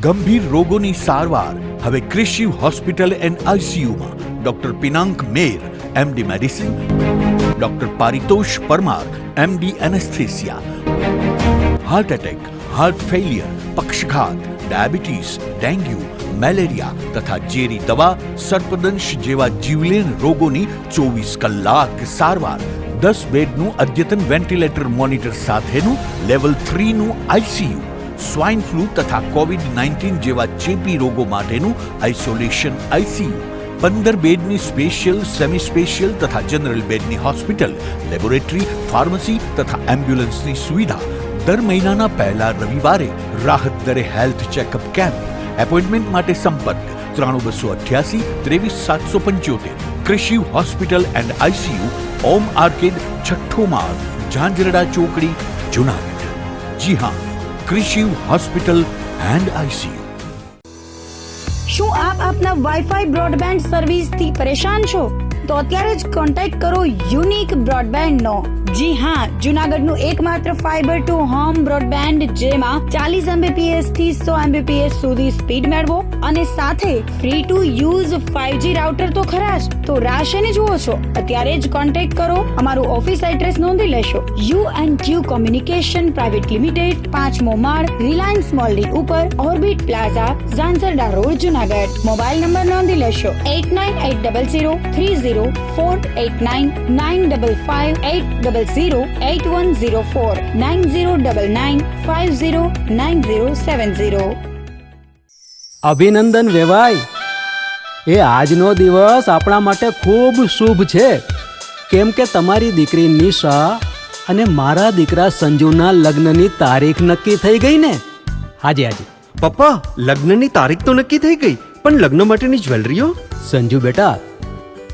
ગંભીર રોગોની સારવાર હવે ક્રિશિવ હોસ્પિટલ એન્ડ આઈસીયુમાં doctor Pinank Mer MD medicine, doctor Paritosh Parmar MD anaesthesia, heart attack, heart failure, પક્ષઘાત, ડાયાબિટીસ, ડેન્ગ્યુ, મેલેરિયા તથા ઝેરી દવા, સર્પદંશ જેવા જીવલેણ રોગોની 24 કલાક સારવાર, 10 બેડનું અદ્યતન વેન્ટિલેટર મોનિટર સાથેનું લેવલ 3નું આઈસીયુ, સ્વાઇન ફ્લૂ તથા કોવિડ-19 જેવા ચેપી રોગો માટેનું આઇસોલેશન આઈસીયુ, 15 બેડની સ્પેશિયલ, સેમી સ્પેશિયલ તથા જનરલ બેડની હોસ્પિટલ, લેબોરેટરી, ફાર્મસી તથા એમ્બ્યુલન્સની સુવિધા, દર મહિનાના પહેલા રવિવારે રાહત દરે હેલ્થ ચેકઅપ કેમ્પ. એપોઇન્ટમેન્ટ માટે સંપર્ક 9288 23775. Krishiv hospital and ICU, Om arcade, છઠ્ઠો માળ, ઝાંઝરડા ચોકડી, જુનાગઢ. જી હા, ક્રિશિવ હોસ્પિટલ એન્ડ આઈસીયુ. શું આપ આપના વાઈફાઈ બ્રોડબેન્ડ સર્વિસથી પરેશાન છો? તો અત્યારે જ કોન્ટેક્ટ કરો યુનિક બ્રોડબેન્ડ નો. જી હા, જુનાગઢનું એકમાત્ર ફાઈબર ટુ હોમ બ્રોડબેન્ડ, જેમાં 40 Mbps થી 100 Mbps સુધી સ્પીડ મેળવો અને સાથે free to use 5G router તો ખરા જ. તો રાહ શેની જુઓ છો? અત્યારે જ કોન્ટેક્ટ કરો. અમારું ઓફિસ એડ્રેસ નોંધી લેશો. U&Q કોમ્યુનિકેશન પ્રાઇવેટ લિમિટેડ, 5મો માળ, રિલાયન્સ મોલની ઉપર, orbit plaza, Zanzarda road, Junagadh. Mobile number નોંધી લેશો 89800304899558008104 9099509070. અભિનંદન વેવાય. એ આજનો દિવસ આપણા માટે ખૂબ શુભ છે, કેમ કે તમારી દીકરી નિશા અને મારા દીકરા સંજુના લગ્નની તારીખ નક્કી થઈ ગઈ ને. હાજી હાજી પપ્પા, લગ્નની તારીખ તો નક્કી થઈ ગઈ, પણ લગ્ન માટેની જ્વેલરીઓ? સંજુ બેટા,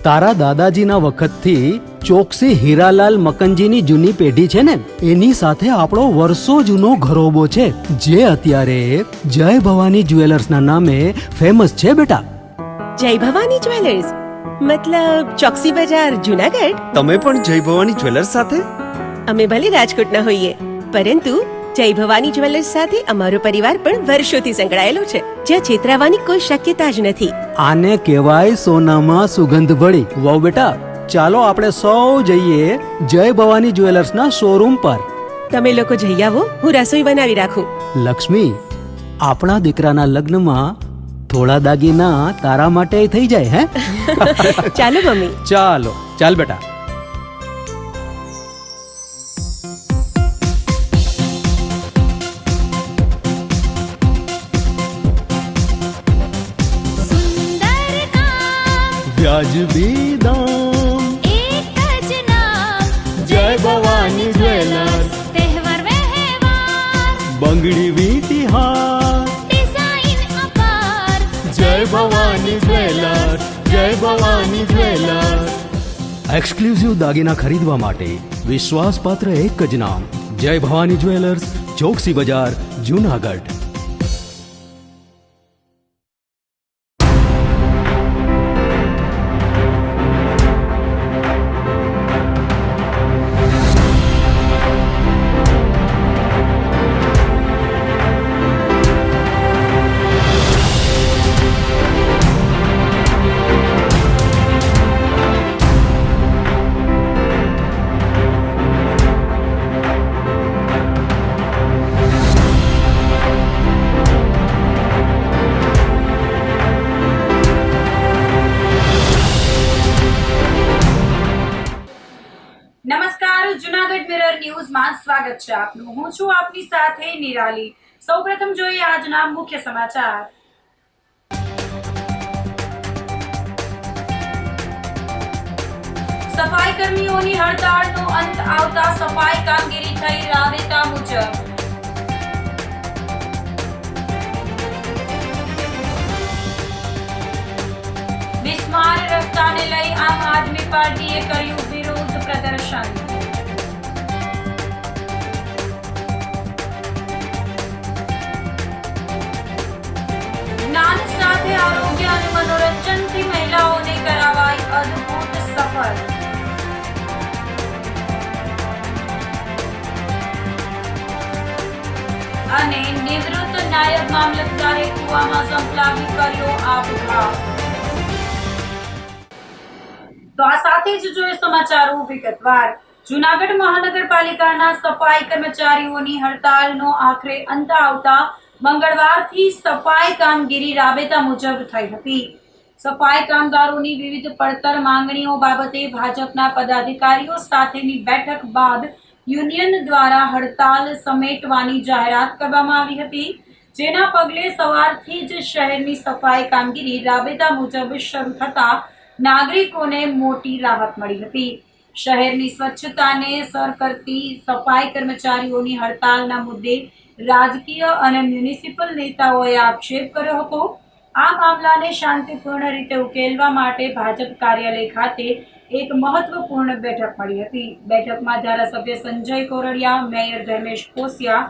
તારા દાદાજીના વખતથી ચોકસી હીરાલાલ મકનજીની જૂની પેઢી છે ને, એની સાથે આપણો વર્ષો જૂનો ઘરોબો છે, જે અત્યારે જય ભવાની જ્વેલર્સના નામે ફેમસ છે બેટા. જય ભવાની જ્વેલર્સ મતલબ ચોકસી બજાર, જુનાગઢ? તમે પણ જય ભવાની જ્વેલર્સ સાથે? અમે ભલે રાજકોટના હોઈએ, પરંતુ જય ભવાની જ્વેલર્સ સાથે અમારો પરિવાર પણ વર્ષોથી સંકળાયેલો છે, જ્યાં છેતરાવાની કોઈ શક્યતા જ નથી. આને કહેવાય સોનામાં સુગંધ ભળી. વાવ બેટા, ચાલો આપણે સૌ જઈએ જય ભવાની જ્વેલર્સના શોરૂમ પર. તમે લોકો જઈ આવો, હું રસોઈ બનાવી રાખું. લક્ષ્મી, આપણા દીકરાના લગ્નમાં થોડા દાગીના તારા માટે થઈ જાય. હે ચાલો મમ્મી. ચાલો ચાલ બેટા. વ્યાજબી દામ, એક જ નામ, જય ભવાની જ્વેલર્સ. તહેવાર વ્યવહાર, બંગડી વીંટી હાર, ડિઝાઇન અપાર, જય ભવાની જ્વેલર્સ, જય ભવાની જ્વેલર્સ. એક્સક્લુઝિવ દાગીના ખરીદવા માટે વિશ્વાસપાત્ર એક જ નામ, જય ભવાની જ્વેલર્સ, ચોકસી બજાર, જુનાગઢ. નમસ્કાર, જુનાગઢ મિરર ન્યૂઝમાં સ્વાગત છે આપનું. હું છું આપની સાથે નિરાલી. સૌપ્રથમ જોઈએ આજના મુખ્ય સમાચાર. સફાઈ કર્મીઓની હડતાળનો અંત આવતા સફાઈ કામગીરી થઈ રાબેતા મુજબ. બિસ્માર રસ્તાને લઈ આમ આદમી પાર્ટીએ કર્યું વિરોધ પ્રદર્શન. જ્ઞાન સાથે આરોગ્ય અને મનોરંજનથી મહિલાઓને કરાવાય અદ્ભુત સફર. અને નિવૃત્ત નાયબ મામલતદારે કુવામાં સંપલાવી કર્યો આપઘાત. તો આ સાથે જ જોઈએ સમાચારો વિગતવાર. જૂનાગઢ મહાનગરપાલિકાના સફાઈ કર્મચારીઓની હડતાલનો આખરે અંત આવતા મંગળવારથી સફાઈ કામગીરી રાબેતા મુજબ થઈ હતી. સફાઈ કામદારોની વિવિધ પડતર માંગણીઓ બાબતે ભાજપના પદાધિકારીઓ સાથેની બેઠક બાદ યુનિયન દ્વારા હડતાલ સમેટવાની જાહેરાત કરવામાં આવી હતી, જેના પગલે સવારથી જ શહેરની સફાઈ કામગીરી રાબેતા મુજબ શરૂ થતા નાગરિકોને મોટી રાહત મળી હતી. શહેરની સ્વચ્છતાને સર કરતી સફાઈ કર્મચારીઓની હડતાલના મુદ્દે રાજકીય અને મ્યુનિસિપલ નેતાઓએ આક્ષેપ કર્યો હતો. આ મામલાને શાંતિપૂર્ણ રીતે ઉકેલવા માટે ભાજપ કાર્યાલય ખાતે એક મહત્વપૂર્ણ બેઠક મળી હતી. બેઠકમાં ધારાસભ્ય Sanjay Koradiya, mayor Dharmesh Kosiya,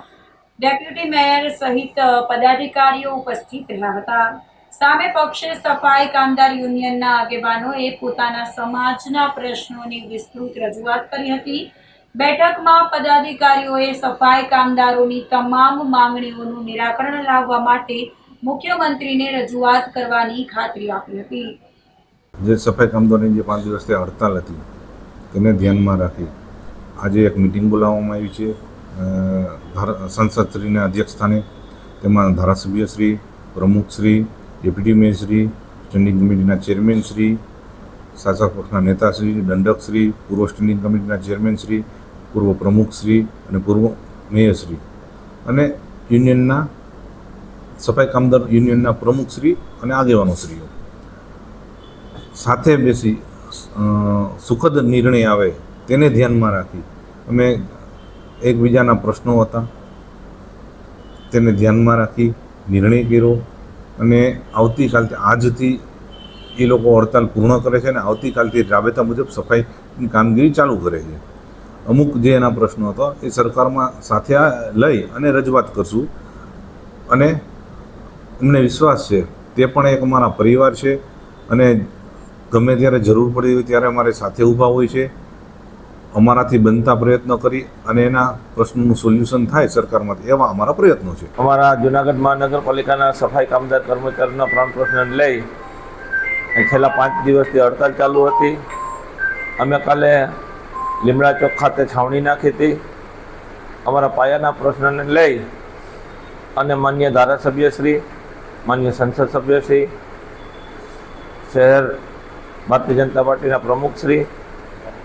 deputy mayor સહિત પદાધિકારીઓ ઉપસ્થિત રહ્યા હતા. સામે પક્ષે સફાઈ કામદાર યુનિયનના આગેવાનોએ પોતાના સમાજના પ્રશ્નોની વિસ્તૃત રજૂઆત કરી હતી. બેઠકમાં પદાધિકારીઓએ સફાઈ કામદારોની તમામ માંગણીઓનું નિરાકરણ લાવવા માટે મુખ્યમંત્રીને રજૂઆત કરવાની ખાતરી આપી હતી. જે સફાઈ કામદારોની જે 5 દિવસથી હડતાલ હતી તેને ધ્યાનમાં રાખી આજે એક મિટિંગ બોલાવવામાં આવી છે સંસદશ્રીના અધ્યક્ષસ્થાને. તેમાં ધારાસભ્યશ્રી, પ્રમુખશ્રી, ડેપ્યુટી મેયરશ્રી, સ્ટેન્ડિંગ કમિટીના ચેરમેનશ્રી, શાસક પક્ષના નેતાશ્રી, દંડકશ્રી, પૂર્વ સ્ટેન્ડિંગ કમિટીના ચેરમેનશ્રી, પૂર્વ પ્રમુખશ્રી અને પૂર્વ મેયરશ્રી અને યુનિયનના સફાઈ કામદાર યુનિયનના પ્રમુખશ્રી અને આગેવાનોશ્રીઓ સાથે બેસી સુખદ નિર્ણય આવે તેને ધ્યાનમાં રાખી અમે એકબીજાના પ્રશ્નો હતા તેને ધ્યાનમાં રાખી નિર્ણય કર્યો અને આવતીકાલથી આજથી એ લોકો હડતાલ પૂર્ણ કરે છે અને આવતીકાલથી રાબેતા મુજબ સફાઈની કામગીરી ચાલુ કરે છે. અમુક જે એના પ્રશ્નો હતો એ સરકારમાં સાથે લઈ અને રજૂઆત કરશું અને અમને વિશ્વાસ છે તે પણ એક અમારા પરિવાર છે અને ગમે ત્યારે જરૂર પડી હોય ત્યારે અમારે સાથે ઊભા હોય છે. અમારાથી બનતા પ્રયત્નો કરી અને એના પ્રશ્નોનું સોલ્યુશન થાય સરકારમાંથી એવા અમારા પ્રયત્નો છે. અમારા જૂનાગઢ મહાનગરપાલિકાના સફાઈ કામદાર કર્મચારીના પ્રાણ પ્રશ્નને લઈ છેલ્લા 5 દિવસથી હડતાલ ચાલુ હતી. અમે કાલે લીમડા ચોક ખાતે છાવણી નાખી હતી. અમારા પાયાના પ્રશ્નને લઈ અને માન્ય ધારાસભ્યશ્રી, માન્ય સંસદ સભ્યશ્રી, શહેર ભારતીય જનતા પાર્ટીના પ્રમુખશ્રી,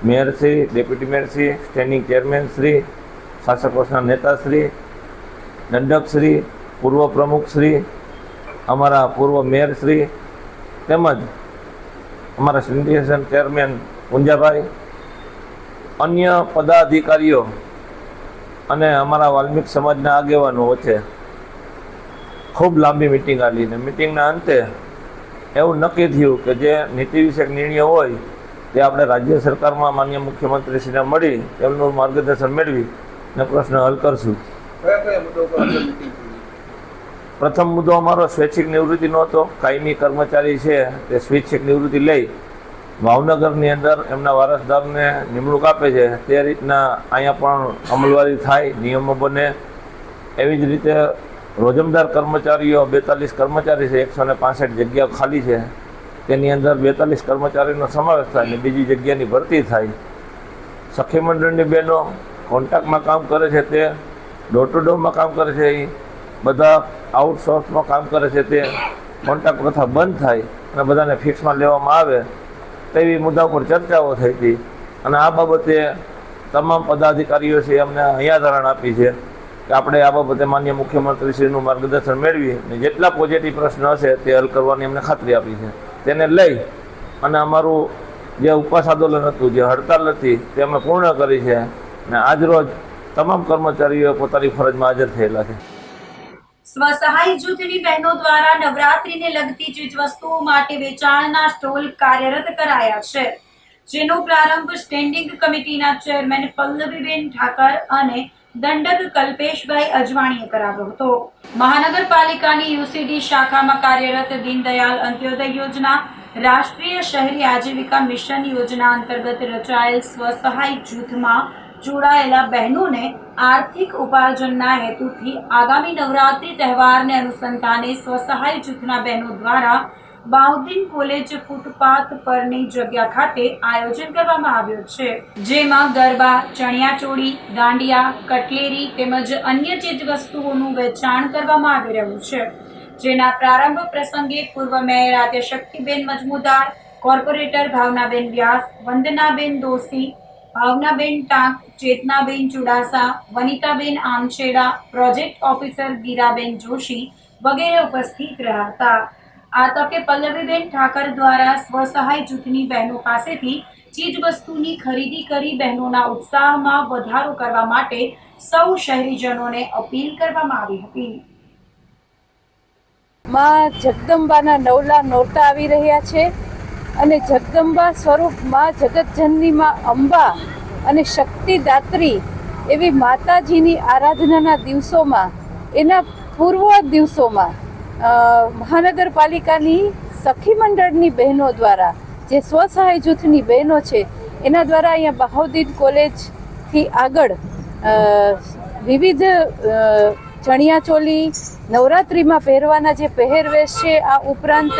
મેયરશ્રી, ડેપ્યુટી મેયરશ્રી, સ્ટેન્ડિંગ ચેરમેનશ્રી, શાસક પક્ષના નેતાશ્રી, દંડકશ્રી, પૂર્વ પ્રમુખશ્રી, અમારા પૂર્વ મેયરશ્રી તેમજ અમારા સિન્ડિકેશન ચેરમેન પુંજાભાઈ, અન્ય પદાધિકારીઓ અને અમારા વાલ્મીક સમાજના આગેવાનો વચ્ચે ખૂબ લાંબી મિટિંગ આલી ને મિટિંગના અંતે એવું નક્કી થયું કે જે નીતિ વિષયક નિર્ણયો હોય તે આપણે રાજ્ય સરકારમાં માન્ય મુખ્યમંત્રીશ્રીને મળી તેમનું માર્ગદર્શન મેળવી ને પ્રશ્ન હલ કરશું. પ્રથમ મુદ્દો અમારો સ્વૈચ્છિક નિવૃત્તિનો હતો. કાયમી કર્મચારી છે તે સ્વૈચ્છિક નિવૃત્તિ લઈ ભાવનગરની અંદર એમના વારસદારને નિમણૂક આપે છે તે રીતના અહીંયા પણ અમલવારી થાય, નિયમો બને. એવી જ રીતે રોજમદાર કર્મચારીઓ 42 કર્મચારી છે, 165 જગ્યાઓ ખાલી છે, તેની અંદર 42 કર્મચારીનો સમાવેશ થાય અને બીજી જગ્યાની ભરતી થાય. સખી મંડળની બહેનો કોન્ટ્રાક્ટમાં કામ કરે છે તે ડોર ટુ ડોરમાં કામ કરે છે, એ બધા આઉટસોર્સમાં કામ કરે છે તે કોન્ટ્રાક્ટ પ્રથા બંધ થાય અને બધાને ફિક્સમાં લેવામાં આવે તેવી મુદ્દા ઉપર ચર્ચાઓ થઈ હતી. અને આ બાબતે તમામ પદાધિકારીઓ છે અમને અહીંયા ધારણ આપી છે કે આપણે આ બાબતે માન્ય મુખ્યમંત્રીશ્રીનું માર્ગદર્શન મેળવી અને જેટલા પોઝિટિવ પ્રશ્ન હશે તે હલ કરવાની અમને ખાતરી આપી છે. તેને લઈ અને અમારું જે ઉપવાસ આંદોલન હતું, જે હડતાલ હતી તે અમે પૂર્ણ કરી છે અને આજરોજ તમામ કર્મચારીઓ પોતાની ફરજમાં હાજર થયેલા છે. સ્વસહાય જૂથની બહેનો દ્વારા નવરાત્રીને લગતી ચીજવસ્તુઓ માટે વેચાણના સ્ટોલ કાર્યરત કરાયા છે, જેનો પ્રારંભ સ્ટેન્ડિંગ કમિટીના ચેરમેન પલ્લવીબેન ઠાકર અને દંડક કલ્પેશભાઈ અજવાણીએ કરાવ્યો હતો. મહાનગરપાલિકાની યુસીડી શાખામાં કાર્યરત દીનદયાલ અંત્યોદય યોજના, રાષ્ટ્રીય શહેરી આજીવિકા મિશન યોજના અંતર્ગત રચાયેલ સ્વસહાય જૂથમાં જોડાયેલા બહેનોને આર્થિક ઉપાર્જનના હેતુથી આગામી નવરાત્રી તહેવારને અનુસંધાને સ્વસહાય જૂથના બહેનો દ્વારા બાઉદ્દીન કોલેજ ફૂટપાથ પરની જગ્યા ખાતે આયોજન કરવામાં આવ્યું છે, જેમાં ગરબા, ચણિયાચોળી, દાંડિયા, કટલેરી તેમજ અન્ય ચીજવસ્તુઓનું વેચાણ કરવામાં આવી રહ્યું છે, જેના પ્રારંભ પ્રસંગે પૂર્વ મેયર આદ્યશક્તિબેન મજમુદાર, કોર્પોરેટર ભાવનાબેન વ્યાસ, વંદનાબેન દોશી, ભાવનાબેન ટાંક, ચેતનાબેન ચુડાસા, વનિતાબેન આમછેડા, પ્રોજેક્ટ ઓફિસર ગીરાબેન જોશી વગેરે ઉપસ્થિત રહ્યા હતા. આ તકે પલ્લવીબેન ઠાકર દ્વારા સ્વસહાય જૂથની બહેનો પાસેથી ચીજવસ્તુની ખરીદી કરી બહેનોના ઉત્સાહમાં વધારો કરવા માટે સૌ શહેરીજનોને અપીલ કરવામાં આવી હતી. માં જગદંબાના નવલા નોરતા આવી રહ્યા છે અને જગદંબા સ્વરૂપ માં જગતજનની માં અંબા અને શક્તિદાત્રી એવી માતાજીની આરાધનાના દિવસોમાં, એના પૂર્વ દિવસોમાં મહાનગરપાલિકાની સખી મંડળની બહેનો દ્વારા, જે સ્વસહાય જૂથની બહેનો છે, એના દ્વારા અહીંયા બહાઉદ્દીન કોલેજથી આગળ વિવિધ ચણિયાચોલી, નવરાત્રિમાં પહેરવાના જે પહેરવેશ છે, આ ઉપરાંત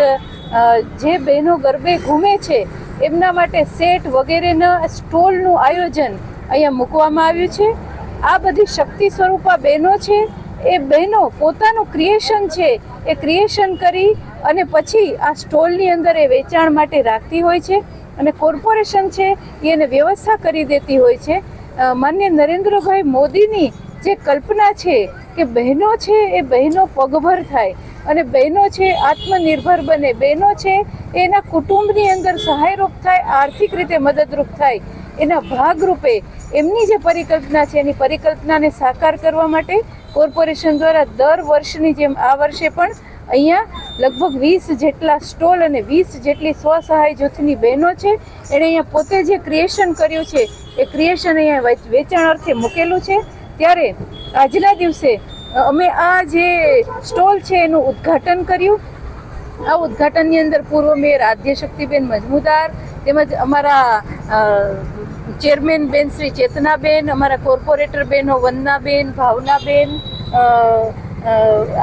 જે બહેનો ગરબે ઘૂમે છે એમના માટે સેટ વગેરેના સ્ટોલનું આયોજન અહીંયા મૂકવામાં આવ્યું છે. આ બધી શક્તિ સ્વરૂપા બહેનો છે, એ બહેનો પોતાનું ક્રિએશન છે એ ક્રિએશન કરી અને પછી આ સ્ટોલની અંદર એ વેચાણ માટે રાખતી હોય છે અને કોર્પોરેશન છે એ એને વ્યવસ્થા કરી દેતી હોય છે. માનનીય નરેન્દ્રભાઈ મોદીની જે કલ્પના છે કે બહેનો છે એ બહેનો પગભર થાય અને બહેનો છે આત્મનિર્ભર બને, બહેનો છે એના કુટુંબની અંદર સહાયરૂપ થાય, આર્થિક રીતે મદદરૂપ થાય, એના ભાગરૂપે એમની જે પરિકલ્પના છે એની પરિકલ્પનાને સાકાર કરવા માટે કોર્પોરેશન દ્વારા દર વર્ષની જેમ આ વર્ષે પણ અહીંયા લગભગ 20 જેટલા સ્ટોલ અને 20 જેટલી સ્વસહાય જૂથની બહેનો છે, એણે અહીંયા પોતે જે ક્રિએશન કર્યું છે એ ક્રિએશન અહીંયા વેચાણ અર્થે મૂકેલું છે. ત્યારે આજના દિવસે અમે આ જે સ્ટોલ છે એનું ઉદ્ઘાટન કર્યું. આ ઉદ્ઘાટનની અંદર પૂર્વ મેયર આદ્યશક્તિબેન મજમુદાર તેમજ અમારા ચેરમેન બેન શ્રી ચેતનાબેન, અમારા કોર્પોરેટર બહેનો વંદનાબેન, ભાવનાબેન,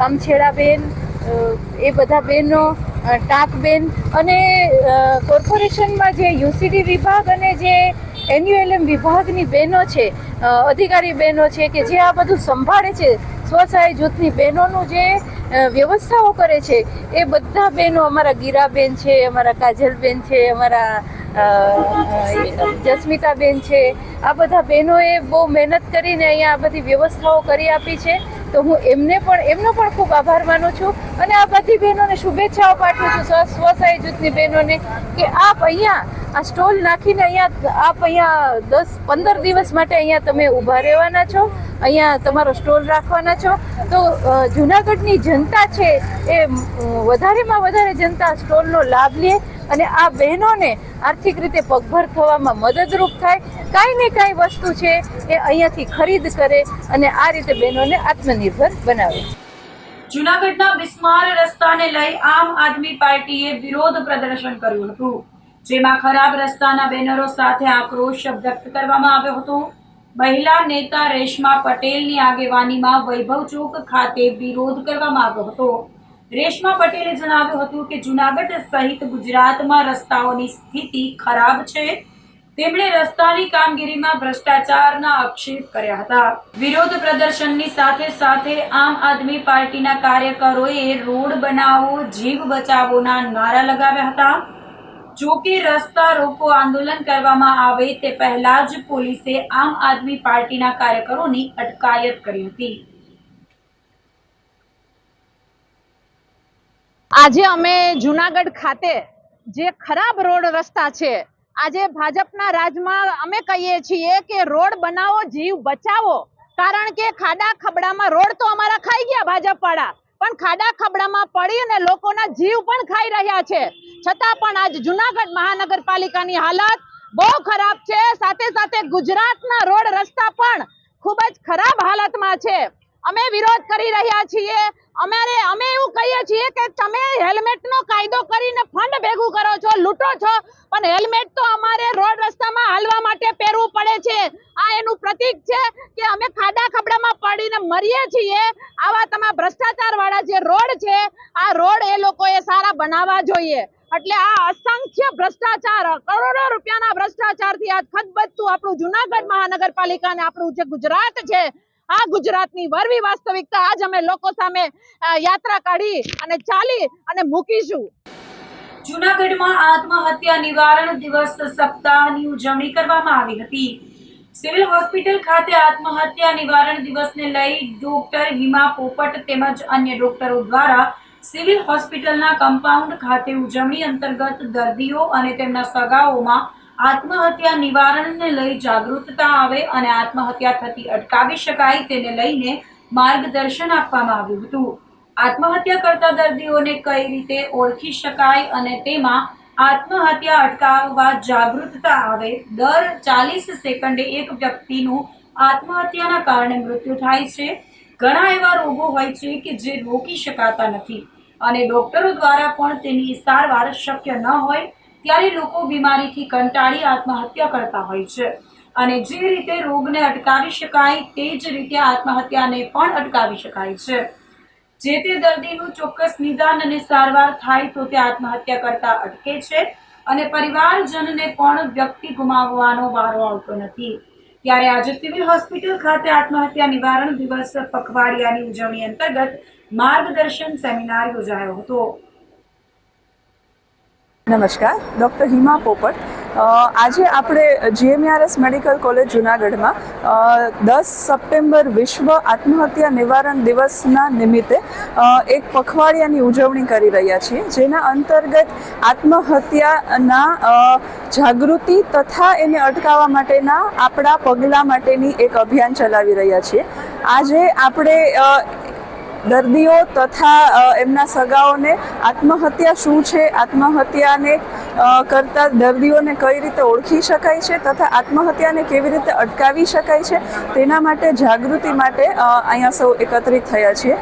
આમછેડાબેન, એ બધા બહેનો, ટાંકબેન અને કોર્પોરેશનમાં જે યુસીડી વિભાગ અને જે એન્યુએલએમ વિભાગની બહેનો છે, અધિકારી બહેનો છે કે જે આ બધું સંભાળે છે, સ્વસહાય જૂથની બહેનોનું જે વ્યવસ્થાઓ કરે છે, એ બધા બહેનો, અમારા ગીરાબેન છે, અમારા કાજલબેન છે, અમારા જસ્મિતાબેન છે, આ બધા બહેનોએ બહુ મહેનત કરીને અહીંયા આ બધી વ્યવસ્થાઓ કરી આપી છે. તો હું એમનો પણ ખૂબ આભાર માનું છું અને આ બધી બહેનોને શુભેચ્છાઓ પાઠવું છું, સ્વસહાય જૂથની બહેનોને, કે આપ અહીંયા આ સ્ટોલ નાખીને આપ અહીંયા 10-15 દિવસ માટે અહીંયા તમે ઊભા રહેવાના છો, અહીંયા તમારો સ્ટોલ રાખવાના છો. તો જૂનાગઢની જનતા છે એ વધારેમાં વધારે જનતા સ્ટોલનો લાભ લે અને આ બહેનોને આર્થિક રીતે પગભર થવામાં મદદરૂપ થાય, કાંઈ ને કાંઈ વસ્તુ છે એ અહીંયાથી ખરીદ કરે અને આ રીતે બહેનોને આત્મનિર્ભર બનાવે. જૂનાગઢના બિસ્માર રસ્તાને લઈ આમ આદમી પાર્ટીએ વિરોધ પ્રદર્શન કર્યું હતું, જેમાં ખરાબ રસ્તાના બેનરો સાથે આક્રોશ વ્યક્ત કરવામાં આવ્યો હતો. મહિલા નેતા રેશમા પટેલની આગેવાનીમાં વૈભવ ચોક ખાતે વિરોધ કરવામાં આવ્યો હતો. રેશમા પટેલે જણાવ્યું હતું કે જૂનાગઢ સહિત ગુજરાતમાં રસ્તાઓની સ્થિતિ ખરાબ છે. તેમણે રસ્તાની કામગીરીમાં ભ્રષ્ટાચારના આક્ષેપ કર્યા હતા. વિરોધ પ્રદર્શનની સાથે સાથે આમ આદમી પાર્ટીના કાર્યકરોએ રોડ બનાવો, જીવ બચાવોના નારા લગાવ્યા હતા. જો કે રસ્તા રોકો આંદોલન કરવામાં આવે તે પહેલા જ પોલીસે આમ આદમી પાર્ટીના કાર્યકરોની અટકાયત કરી હતી. આજે અમે જૂનાગઢ ખાતે જે ખરાબ રોડ રસ્તા છે, આજે ભાજપના રાજમાં અમે કહીએ છીએ કે રોડ બનાવો, જીવ બચાવો, કારણ કે ખાડા ખબડામાં રોડ તો અમારા ખાઈ ગયા ભાજપ વાળા, પણ ખાડા ખબડામાં પડી અને લોકોના જીવ પણ ખાઈ રહ્યા છે. છતાં પણ આજ જૂનાગઢ મહાનગરપાલિકાની હાલત બહુ ખરાબ છે. સાથે સાથે ગુજરાતના રોડ રસ્તા પણ ખૂબ જ ખરાબ હાલતમાં છે. અમે વિરોધ કરી રહ્યા છીએ. અમે એવું કહીએ છીએ કે તમે હેલ્મેટનો કાયદો કરીને ફંડ ભેગું કરો છો, લૂંટો છો, પણ હેલ્મેટ તો અમારે રોડ રસ્તામાં હાલવા માટે પહેરવું પડે છે. આ એનું પ્રતીક છે કે અમે ખાડા ખબડામાં પડીને મરીએ છીએ. આવા તમારા ભ્રષ્ટાચાર વાળા જે રોડ છે, આ રોડ એ લોકોએ સારા બનાવવા જોઈએ. એટલે આ અસંખ્ય ભ્રષ્ટાચાર, કરોડો રૂપિયાના ભ્રષ્ટાચારથી આજ ખતબદતું આપણું જુનાગઢ મહાનગરપાલિકા અને આપણું જે ગુજરાત છે, આ ગુજરાતની વરવી વાસ્તવિકતા આજ અમે લોકો સામે યાત્રા કાઢી અને ચાલી અને મૂકીશું. જૂનાગઢમાં આત્મહત્યા નિવારણ દિવસ સપ્તાહની ઉજવણી કરવામાં આવી હતી. સિવિલ હોસ્પિટલ ખાતે આત્મહત્યા નિવારણ દિવસને લઈ ડોક્ટર હિમા પોપટ તેમજ અન્ય ડોક્ટરો દ્વારા સિવિલ હોસ્પિટલના કમ્પાઉન્ડ ખાતે ઉજવણી અંતર્ગત દર્દીઓ અને તેમના સગાઓમાં આત્મહત્યા નિવારણને લઈ જાગૃતતા આવે અને આત્મહત્યા થતી અટકાવી શકાય તેને લઈને માર્ગદર્શન આપવામાં આવ્યું હતું. આત્મહત્યા કરતા દર્દીઓને કઈ રીતે ઓળખી શકાય અને તેમાં આત્મહત્યા અટકાવવા જાગૃતતા આવે. દર 40 સેકન્ડે એક વ્યક્તિનું આત્મહત્યાના કારણે મૃત્યુ થાય છે. ઘણા એવા રોગો હોય છે કે જે રોકી શકાતા નથી અને ડોક્ટરો દ્વારા પણ તેની સારવાર શક્ય ન હોય ત્યારે લોકો બીમારીથી કંટાળી આત્મહત્યા કરતા હોય છે. અને જે રીતે રોગને અટકાવી શકાય તે જ રીતે આત્મહત્યાને પણ અટકાવી શકાય છે. જે તે દર્દીનું ચોક્કસ નિદાન અને સારવાર થાય તો તે આત્મહત્યા કરતા અટકે છે અને પરિવારજનને પણ વ્યક્તિ ગુમાવવાનો વારો આવતો નથી. ત્યારે આજે સિવિલ હોસ્પિટલ ખાતે આત્મહત્યા નિવારણ દિવસ પખવાડિયાની ઉજવણી અંતર્ગત માર્ગદર્શન સેમિનાર યોજાયો હતો. નમસ્કાર, ડૉક્ટર હિમા પોપટ. આજે આપણે GMRS મેડિકલ કોલેજ જુનાગઢમાં 10 સપ્ટેમ્બર વિશ્વ આત્મહત્યા નિવારણ દિવસના નિમિત્તે એક પખવાડિયાની ઉજવણી કરી રહ્યા છીએ, જેના અંતર્ગત આત્મહત્યાના જાગૃતિ તથા એને અટકાવવા માટેના આપણા પગલાં માટેની એક અભિયાન ચલાવી રહ્યા છીએ. આજે આપણે દર્દીઓ તથા એમના સગાઓને આત્મહત્યા શું છે, આત્મહત્યાને કરતા દર્દીઓને કઈ રીતે ઓળખી શકાય છે તથા આત્મહત્યાને કેવી રીતે અટકાવી શકાય છે તેના માટે જાગૃતિ માટે અહીંયા સૌ એકત્રિત થયા છીએ.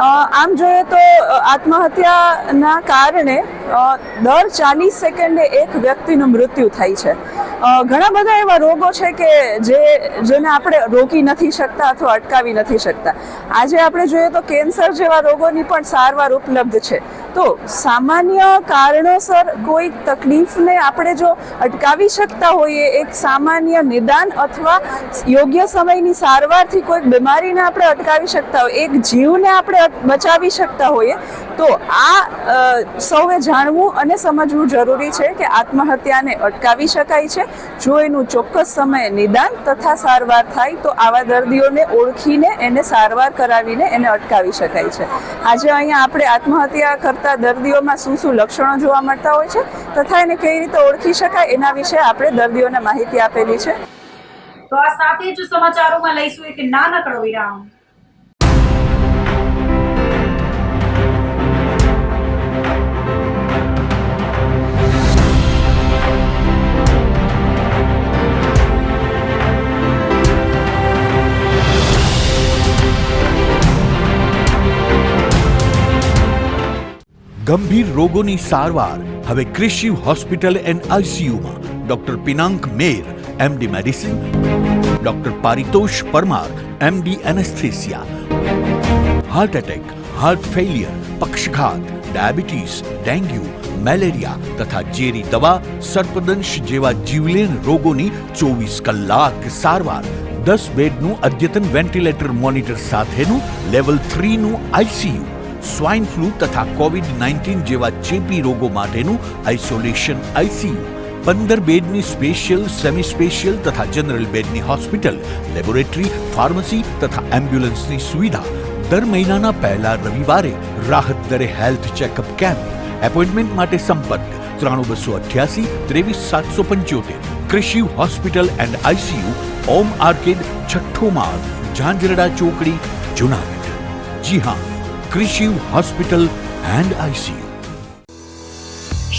આમ જોઈએ તો આત્મહત્યાના કારણે દર 40 સેકન્ડે એક વ્યક્તિનું મૃત્યુ થાય છે. ઘણા બધા એવા રોગો છે કે જેને આપણે રોકી નથી શકતા અથવા અટકાવી નથી શકતા. આજે આપણે જોઈએ તો કેન્સર જેવા રોગોની પણ સારવાર ઉપલબ્ધ છે. તો સામાન્ય કારણોસર કોઈ તકલીફને આપણે જો અટકાવી શકતા હોઈએ, એક સામાન્ય નિદાન અથવા યોગ્ય સમયની સારવારથી કોઈક બીમારીને આપણે અટકાવી શકતા હોઈએ, એક જીવને આપણે બચાવી શકતા હોઈએ, તો આ સૌએ જાણવું અને સમજવું જરૂરી છે કે આત્મહત્યાને અટકાવી શકાય છે જો એનું ચોક્કસ સમયે નિદાન તથા સારવાર થાય તો આવા દર્દીઓને ઓળખીને એને સારવાર કરાવીને એને અટકાવી શકાય છે. આજે અહીંયા આપણે આત્મહત્યા કરતા દર્દીઓમાં શું શું લક્ષણો જોવા મળતા હોય છે તથા એને કઈ રીતે ઓળખી શકાય એના વિશે આપણે દર્દીઓને માહિતી આપેલી છે. તો આ સાથે જ સમાચારોમાં લઈશું એક નાનકડો વિરામ. ગંભીર રોગોની સારવાર હવે ક્રિશિવ હોસ્પિટલ એન્ડ આઈસીયુમાં doctor Pinank Mer MD medicine, doctor Paritosh Parmar MD anaesthesia, heart attack, heart failure, પક્ષઘાત, ડાયાબિટીસ, ડેન્ગ્યુ, મેલેરિયા તથા ઝેરી દવા, સર્પદંશ જેવા જીવલેણ રોગોની 24 કલાક સારવાર. 10 બેડનું અદ્યતન વેન્ટિલેટર મોનિટર સાથેનું લેવલ 3નું આઈસીયુ, સ્વાઇન ફ્લૂ તથા COVID-19 જેવા ચેપી રોગો માટેનું આઇસોલેશન આઈસીયુ, 15 બેડની સ્પેશિયલ, સેમી સ્પેશિયલ તથા જનરલ બેડની હોસ્પિટલ, લેબોરેટરી, ફાર્મસી તથા એમ્બ્યુલન્સની સુવિધા. દર મહિનાના પહેલા રવિવારે રાહત દરે હેલ્થ ચેકઅપ કેમ્પ. એપોઇન્ટમેન્ટ માટે સંપર્ક 9288 23775. Krishiv hospital and ICU, Om arcade, છઠ્ઠો માળ, ઝાંઝરડા ચોકડી, જુનાગઢ. જી હા, ક્રિશિવ હોસ્પિટલ એન્ડ આઈસીયુ.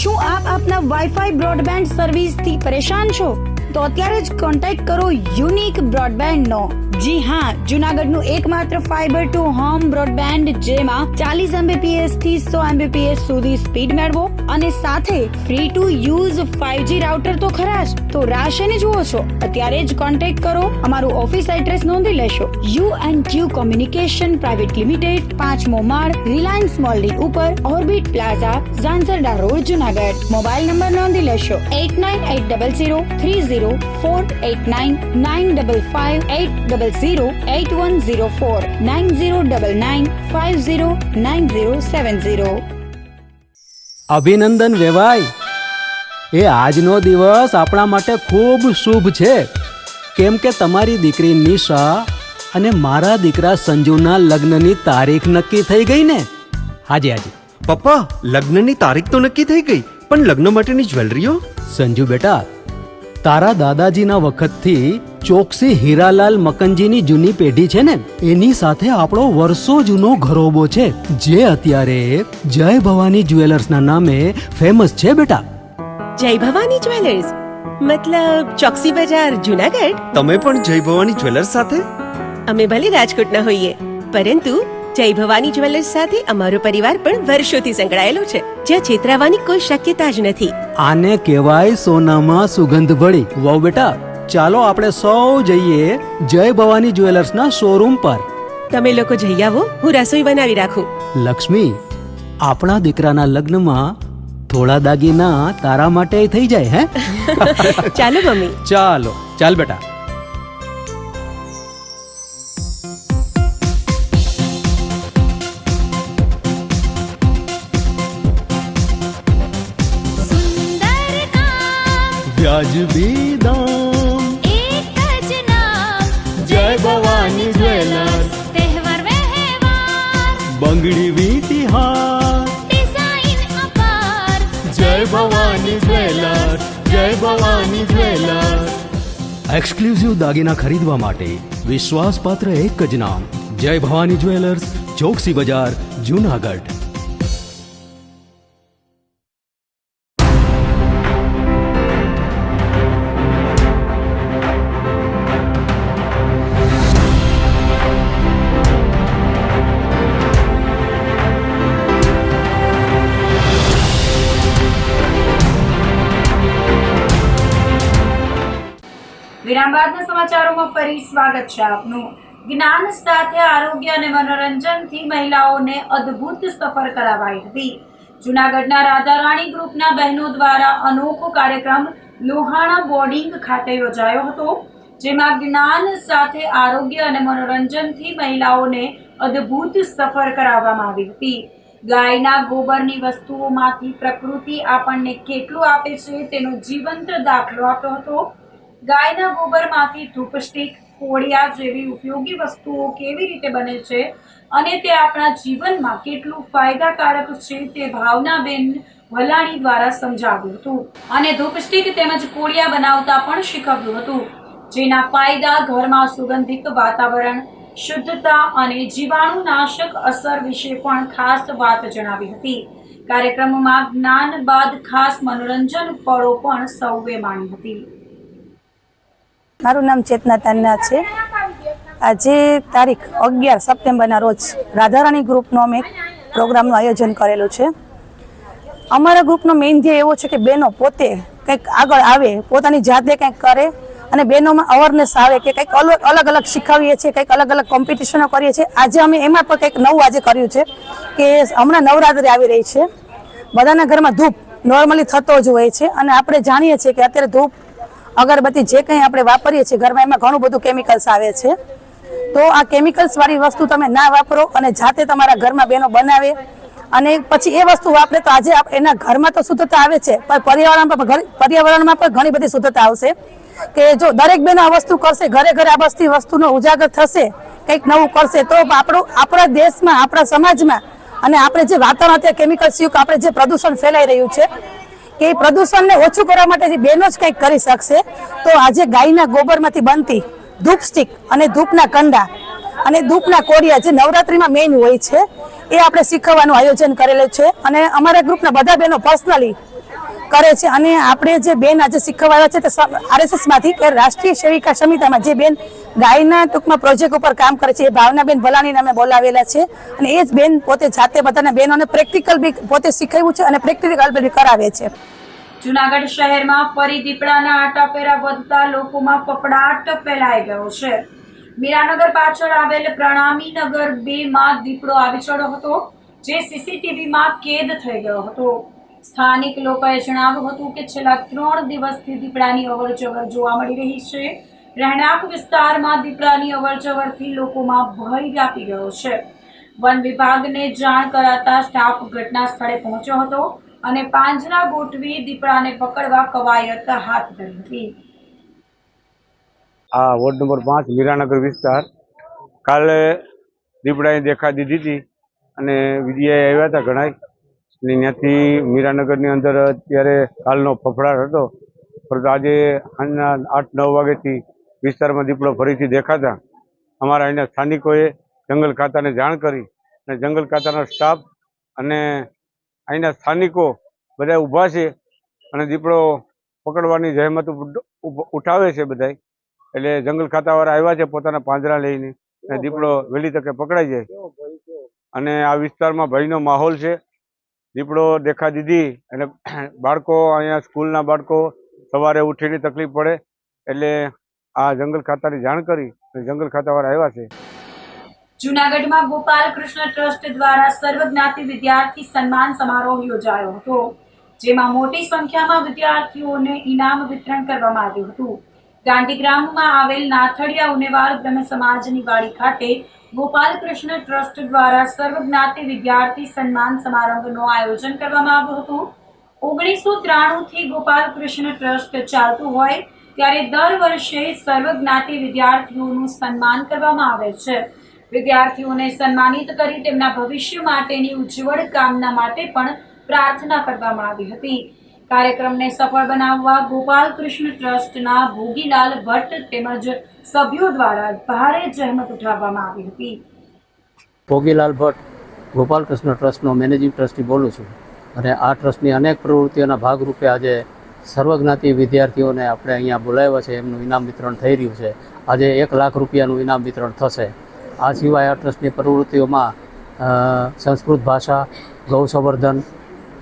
શું આપ આપના વાઈફાઈ બ્રોડબેન્ડ સર્વિસથી પરેશાન છો? તો અત્યારે જ કોન્ટેક્ટ કરો યુનિક બ્રોડબેન્ડ નો. જી હા, જુનાગઢનું એકમાત્ર ફાઈબર ટુ હોમ બ્રોડબેન્ડ જેમાં 40 Mbps થી 100 Mbps સુધી સ્પીડ મેળવો અને સાથે free to use 5G router તો ખરા જ. તો રાહ શેની જુઓ છો? અત્યારે જ કોન્ટેક્ટ કરો. અમારું ઓફિસ એડ્રેસ નોંધી લેશો. U&Q કોમ્યુનિકેશન પ્રાઇવેટ લિમિટેડ, 5મો માળ, રિલાયન્સ મોલની ઉપર, orbit plaza, Zanzarda road, Junagadh. Mobile number નોંધી લેશો 89803048995580808104 9099509070. અભિનંદન વેવાય. એ આજનો દિવસ આપણા માટે ખૂબ શુભ છે, કેમ કે તમારી દીકરી નિશા અને મારા દીકરા સંજુના લગ્નની તારીખ નક્કી થઈ ગઈ ને. હાજી હાજી પપ્પા, લગ્નની તારીખ તો નક્કી થઈ ગઈ, પણ લગ્ન માટેની જ્વેલરીઓ? સંજુ બેટા, તારા દાદાજીના વખતથી ચોકસી હીરાલાલ મકનજીની જૂની પેઢી છે ને, એની સાથે આપણો વર્ષો જૂનો ઘરોબો છે, જે અત્યારે જય ભવાની જ્વેલર્સના નામે ફેમસ છે બેટા. જય ભવાની જ્વેલર્સ મતલબ ચોકસી બજાર, જુનાગઢ? તમે પણ જય ભવાની જ્વેલર્સ સાથે? અમે ભલે રાજકોટના હોઈએ, પરંતુ જય ભવાની જ્વેલર્સ સાથે અમારો પરિવાર પણ વર્ષોથી સંકળાયેલો છે, જ્યાં છેતરાવાની કોઈ શક્યતા જ નથી. આને કહેવાય સોનામાં સુગંધ ભળી. વાવ બેટા, ચાલો આપણે સૌ જઈએ જય ભવાની જ્વેલર્સના શોરૂમ પર. તમે લોકો જઈ આવો, હું રસોઈ બનાવી રાખું. લક્ષ્મી, આપણા દીકરાના લગ્નમાં થોડા દાગીના તારા માટે થઈ જાય હે? ચાલો મમ્મી. ચાલો ચાલ બેટા. સુંદર કામ વ્યાજબી દામ, એક જ નામ જય ભવાની જ્વેલર્સ, તહેવાર વ્યવહાર બંગડી વીટી હાર, ડિઝાઇન અપાર જય ભવાની જ્વેલર્સ, જય ભવાની જ્વેલર્સ. એક્સક્લુઝિવ દાગીના ખરીદવા માટે વિશ્વાસપાત્ર એક જ નામ, જય ભવાની જ્વેલર્સ, ચોકસી બજાર, જુનાગઢ. વિરામ બાદના સમાચારોમાં ફરી સ્વાગત છે આપનું. જ્ઞાન સાથે આરોગ્ય અને મનોરંજનથી મહિલાઓને અદ્ભુત સફર કરાવાઈ હતી. જૂનાગઢના રાધારાણી ગ્રુપના બહેનો દ્વારા અનોખો કાર્યક્રમ લોહાણા બોર્ડિંગ ખાતે યોજાયો હતો, જેમાં જ્ઞાન સાથે આરોગ્ય અને મનોરંજનથી મહિલાઓને અદ્ભુત સફર કરાવવામાં આવી હતી. ગાયના ગોબરની વસ્તુઓમાંથી પ્રકૃતિ આપણને કેટલું આપે છે તેનો જીવંત દાખલો આપ્યો હતો. ગાયના ગોબરમાંથી ધૂપ સ્ટિક, કોળિયા જેવી ઉપયોગી વસ્તુઓ કેવી રીતે બને છે અને તે આપણા જીવનમાં કેટલું ફાયદાકારક છે તે ભાવનાબેન વલાણી દ્વારા સમજાવ્યું હતું અને ધૂપ સ્ટિક તેમજ કોળિયા બનાવતા પણ શીખવ્યું હતું, જેના ફાયદા ઘરમાં સુગંધિત વાતાવરણ, શુદ્ધતા અને જીવાણુનાશક અસર વિશે પણ ખાસ વાત જણાવી હતી. કાર્યક્રમમાં જ્ઞાન બાદ ખાસ મનોરંજન પળો પણ સૌએ માણી હતી. મારું નામ ચેતના તાન્ના છે. આજે તારીખ 11 સપ્ટેમ્બરના રોજ રાધારાણી ગ્રુપનો અમે પ્રોગ્રામનું આયોજન કરેલું છે. અમારા ગ્રુપનો મેઇન ધ્યેય એવો છે કે બહેનો પોતે કંઈક આગળ આવે, પોતાની જાતે કંઈક કરે અને બહેનોમાં અવેરનેસ આવે કે કંઈક અલગ અલગ શીખવીએ છીએ, કંઈક અલગ અલગ કોમ્પિટિશનો કરીએ છીએ. આજે અમે એમાં પણ કંઈક નવું આજે કર્યું છે કે હમણાં નવરાત્રિ આવી રહી છે, બધાના ઘરમાં ધૂપ નોર્મલી થતો જ હોય છે અને આપણે જાણીએ છીએ કે અત્યારે ધૂપ, અગરબત્તી જે કંઈ આપણે વાપરીએ છીએ ઘરમાં એમાં ઘણું બધું કેમિકલ્સ આવે છે. તો આ કેમિકલ્સ વાળી વસ્તુ તમે ના વાપરો અને જાતે તમારા ઘરમાં બહેનો બનાવે અને પછી એ વસ્તુ વાપરે તો આજે એના ઘરમાં તો શુદ્ધતા આવે છે, પણ પર્યાવરણમાં પણ ઘણી બધી શુદ્ધતા આવશે. કે જો દરેક બહેનો આ વસ્તુ કરશે, ઘરે ઘરે આ વસ્તુનો ઉજાગર થશે, કંઈક નવું કરશે, તો આપણા દેશમાં, આપણા સમાજમાં અને આપણે જે વાતાવરણ અત્યારે કેમિકલ્સ યુક્ત આપણે જે પ્રદૂષણ ફેલાઈ રહ્યું છે કે એ પ્રદૂષણને ઓછું કરવા માટે બહેનો જ કંઈક કરી શકશે. તો આજે ગાયના ગોબરમાંથી બનતી ધૂપ સ્ટિક અને ધૂપના કંડા અને ધૂપના કોડિયા જે નવરાત્રિમાં મેઇન હોય છે એ આપણે શીખવવાનું આયોજન કરેલું છે અને અમારા ગ્રુપના બધા બહેનો પર્સનલી કરે છે. અને આપણે જે બેન આજે શીખવાડ્યા છે તે RSS માંથી કે રાષ્ટ્રીય સેવિકા સમિતિમાં જે બેન ગાયના ટૂંકમાં પ્રોજેક્ટ ઉપર કામ કરે છે એ ભાવનાબેન ભલાણીને અમે બોલાવેલા છે. અને એ જ બેન પોતે જાતે બધાને બહેનોને પ્રેક્ટિકલ બી પોતે શીખવ્યું છે અને પ્રેક્ટિકલ બી કરાવે છે. જૂનાગઢ શહેરમાં ફરી દીપડાના આટાફેરા વધતા લોકોમાં ફફડાટ ફેલાઈ ગયો છે. મીરાનગર પાછળ આવેલ પ્રણામી નગર 2 માં દીપડો આવી ચડ્યો હતો, જે CCTVમાં કેદ થઈ ગયો હતો. સ્થાનિક લોકોએ જણાવ્યું હતું કે છેલ્લા 3 દિવસથી દીપડાની અવરજવર જોવા મળી રહી છે. રહેણાંક વિસ્તારમાં દીપડાની અવરજવરથી લોકોમાં ભય વ્યાપી ગયો છે. વન વિભાગને જાણ કરાતા સ્ટાફ ઘટના સ્થળે પહોંચ્યો હતો અને પાંજરા ગોઠવી દીપડાને પકડવા કવાયત હાથ ધરી હતી. આ વોર્ડ નંબર 5 મીરાનગર વિસ્તાર કાલે દીપડાએ દેખા દીધી હતી અને વિડીયા આવ્યા હતા ઘણા, અને ત્યાંથી મીરાનગરની અંદર અત્યારે કાલનો ફફડાટ હતો. પરંતુ આજે સાંજના 8-9 વાગ્યાથી વિસ્તારમાં દીપડો ફરીથી દેખાતા અમારા અહીંના સ્થાનિકોએ જંગલ ખાતાને જાણ કરી અને જંગલ ખાતાનો સ્ટાફ અને અહીંના સ્થાનિકો બધા ઊભા છે અને દીપડો પકડવાની જહેમત ઉઠાવે છે બધા. એટલે જંગલ ખાતાવાળા આવ્યા છે પોતાના પાંજરા લઈને, અને દીપડો વહેલી તકે પકડાઈ જાય. અને આ વિસ્તારમાં ભયનો માહોલ છે. દીપડો દેખા દીધી અને બાળકો અહીંયા સ્કૂલના બાળકો સવારે ઉઠીને તકલીફ પડે એટલે આ જંગલ ખાતાની જાણ કરી અને જંગલ ખાતાવાળા આવ્યા છે. જૂનાગઢમાં ગોપાલ કૃષ્ણ ટ્રસ્ટ દ્વારા સર્વજ્ઞાતિ વિદ્યાર્થી સન્માન સમારોહ યોજાયો હતો, જેમાં મોટી સંખ્યામાં વિદ્યાર્થીઓને ઇનામ વિતરણ કરવામાં આવ્યું હતું. ગાંધીગ્રામમાં આવેલ નાથડિયા ઉનેવાડ બ્રહ્મ સમાજની વાડી ખાતે ગોપાલ કૃષ્ણ ટ્રસ્ટ દ્વારા સર્વજ્ઞાતિ વિદ્યાર્થી સન્માન સમારંભનું આયોજન કરવામાં આવ્યું હતું. 1993 થી ગોપાલ કૃષ્ણ ટ્રસ્ટ ચાલતું હોય ત્યારે દર વર્ષે સર્વજ્ઞાતિ વિદ્યાર્થીઓનું સન્માન કરવામાં આવે છે. વિદ્યાર્થીઓને સન્માનિત કરી તેમના ભવિષ્ય માટેની ઉજ્જવળ કામના માટે પણ પ્રાર્થના કરવામાં આવી હતી. કાર્યક્રમને સફળ બનાવવા ગોપાલ કૃષ્ણ ટ્રસ્ટના ભોગીલાલ ભટ્ટ તેમજ સભ્યો દ્વારા ભારે જહેમત ઉઠાવવામાં આવી હતી. ભોગીલાલ ભટ્ટ ગોપાલ કૃષ્ણ ટ્રસ્ટનો મેનેજિંગ ટ્રસ્ટી બોલું છું. અને આ ટ્રસ્ટની અનેક પ્રવૃત્તિઓના ભાગરૂપે આજે સર્વજ્ઞાતિ વિદ્યાર્થીઓને આપણે અહીંયા બોલાવ્યા છે. એમનું ઇનામ વિતરણ થઈ રહ્યું છે. આજે 1 લાખ રૂપિયાનું ઇનામ વિતરણ થશે. આ સિવાય આ ટ્રસ્ટની પ્રવૃત્તિઓમાં સંસ્કૃત ભાષા, ગૌ સંવર્ધન,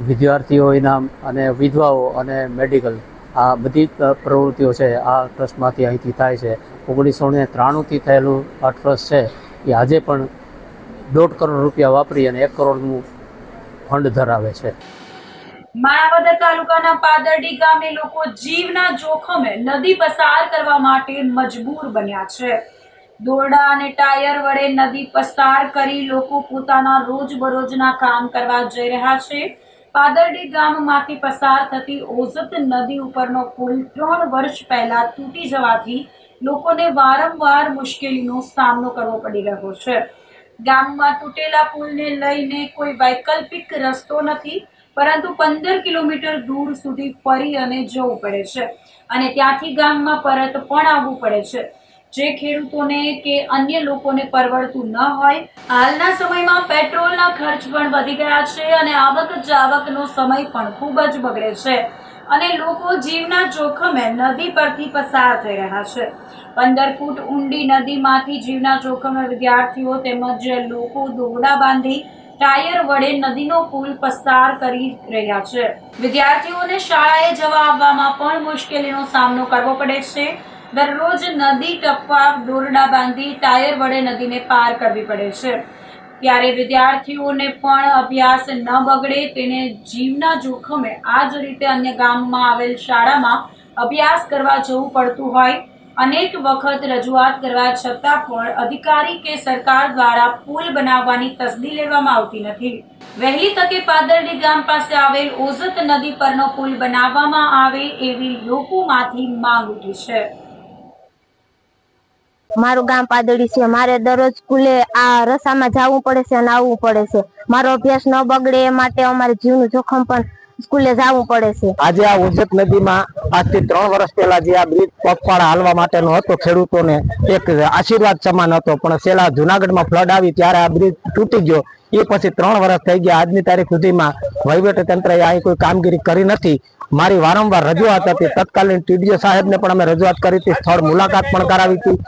વિદ્યાર્થીઓ ઇનામ અને વિધવાઓ અને મેડિકલ, આ બધી પ્રવૃત્તિઓ છે આ ટ્રસ્ટમાંથી અહીંથી થાય છે. 1993થી થયેલું આ ટ્રસ્ટ છે એ આજે પણ 1.5 કરોડ રૂપિયા વાપરી અને 1 કરોડનું ફંડ ધરાવે છે. માણાવદર તાલુકાના પાદરડી ગામે લોકો જીવના જોખમે નદી પસાર કરવા માટે મજબૂર બન્યા છે. દોરડા અને ટાયર વડે નદી પસાર કરી લોકો પોતાના રોજબરોજના કામ કરવા જઈ રહ્યા છે. પાદરડી ગામમાંથી પસાર થતી ઓઝત નદી ઉપરનો પુલ 3 વર્ષ પહેલા તૂટી જવાથી લોકોને વારંવાર મુશ્કેલીનો સામનો કરવો પડી રહ્યો છે. ગામમાં તૂટેલા પુલને લઈને કોઈ વૈકલ્પિક રસ્તો નથી, પરંતુ 15 કિલોમીટર દૂર સુધી ફરી અને જવું પડે છે અને ત્યાંથી ગામમાં પરત પણ આવવું પડે છે, જે ખેડૂતોને કે અન્ય લોકોને પરવડતું ન હોય. હાલના સમયમાં પેટ્રોલના ખર્ચ પણ વધી ગયા છે અને આવક જાવકનો સમય પણ ખૂબ જ બગડે છે અને લોકો જીવના જોખમે નદી પરથી પસાર થઈ રહ્યા છે. 15 ફૂટ ઊંડી નદીમાંથી જીવના જોખમે વિદ્યાર્થીઓ તેમજ લોકો દોરડા બાંધી ટાયર વડે નદીનો પુલ પસાર કરી રહ્યા છે. વિદ્યાર્થીઓને શાળાએ જવા આવવામાં પણ મુશ્કેલીનો સામનો કરવો પડે છે. દરરોજ નદી ટપવા દોરડા બાંધી ટાયર વડે નદીને પાર કરવી પડે છે. ત્યારે વિદ્યાર્થીઓને પણ અભ્યાસ ન બગડે તેને જીવના જોખમે આ જ રીતે અન્ય ગામમાં આવેલ શાળામાં અભ્યાસ કરવા જવું પડતું હોય. અનેક વખત રજૂઆત કરવા છતાં પણ અધિકારી કે સરકાર દ્વારા પુલ બનાવવાની તસદી લેવામાં આવતી નથી. વહેલી તકે પાદરડી ગામ પાસે આવેલ ઓઝત નદી પરનો પુલ બનાવવામાં આવે એવી લોકોમાંથી માંગ ઉઠી છે. મારું ગામ પાદરડી છે. મારે દરરોજ સ્કૂલે આ રસ્તામાં જવું પડે છે અને આવવું પડે છે. મારો અભ્યાસ ન બગડે એ માટે અમારે જીવનું જોખમ પણ સ્કૂલે જવું પડે છે. આજે આ ઓઝત નદીમાં આજથી 3 વર્ષ પહેલા જે આ બ્રિજ પગપાળા હાલવા માટેનો હતો, ખેડૂતોને એક આશીર્વાદ સમાન હતો, પણ છેલ્લા જુનાગઢમાં ફ્લડ આવી ત્યારે આ બ્રિજ તૂટી ગયો એ પછી 3 વર્ષ થઈ ગયા. આજની તારીખ સુધીમાં વહીવટી તંત્રએ અહીં કોઈ કામગીરી કરી નથી. મારી વારંવાર રજૂઆત હતી. તત્કાલીન ટીડીઓ સાહેબને પણ અમે રજૂઆત કરી હતી, સ્થળ મુલાકાત પણ કરાવી હતી.